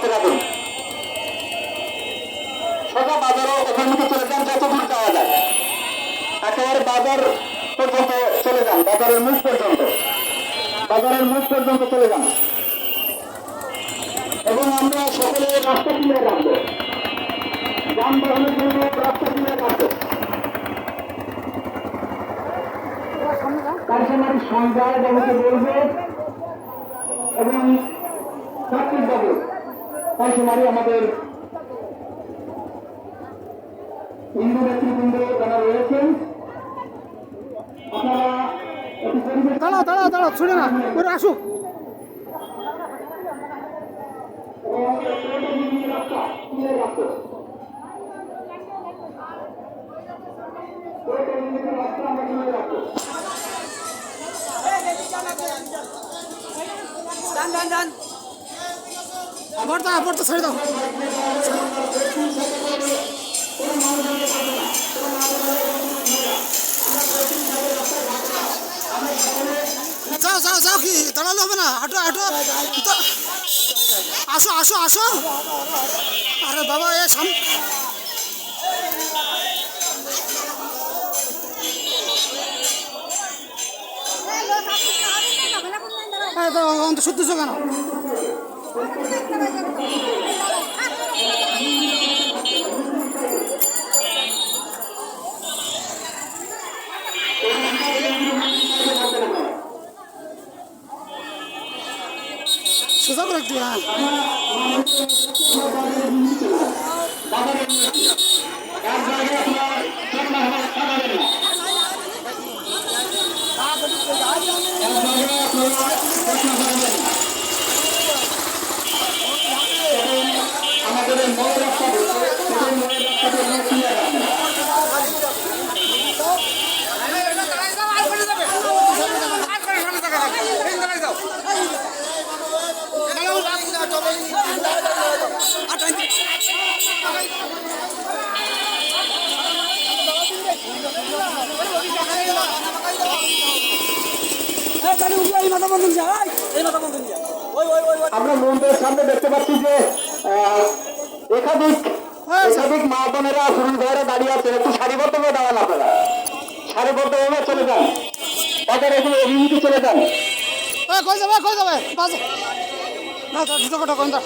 হাতে রাখুন। সোজা বাজারও অভিমুখে চলে যান, যত দূর যাওয়া যায় একেবারে বাজার পর্যন্ত চলে যান, বাজারের মুখ পর্যন্ত, বাজারের মুখ পর্যন্ত চলে যান। এবং আমরা সকলে রাস্তা ক্লিয়ার রাখবো, যানবাহনের জন্য রাস্তা ক্লিয়ার রাখবো। কারখানার সংখ্যায় বাবুকে বলবে এবং চাকরির বাবু কারখানারই আমাদের হিন্দু নেতৃবৃন্দ যারা রয়েছেন, আপনারা দাঁড়াও দাঁড়াও দাঁড়াও, ছুড়ে না ওরা আসুক। রাস্তা ক্লিয়ার রাখবো, রাস্তা আমরা ক্লিয়ার রাখবো। পড়তে ছেড়ে দাও। যাও যাও যাও, কি দাঁড়ালে হবে না, হাঁটো হাঁটো, আসো আসো আসো। আরে বাবা এ সামনে সত্যি কেন? সোজা করে একটু, হ্যাঁ আমাদের মনে রাখতে হবে, মনে রাখতে হবে ক্লিয়ার রাখবেন। আমরা মন্দিরের সামনে দেখতে পাচ্ছি যে একাধিক মা বোনেরা পুরুষ ভাইয়েরা দাঁড়িয়ে আছে, একটু সারিবদ্ধভাবে দাঁড়ান, আপনারা সারিবদ্ধভাবে চলে যান, তাদের এখানে অভিমুখে চলে যান। কই যাবে কই যাবে, না দুটো কথা কোনটা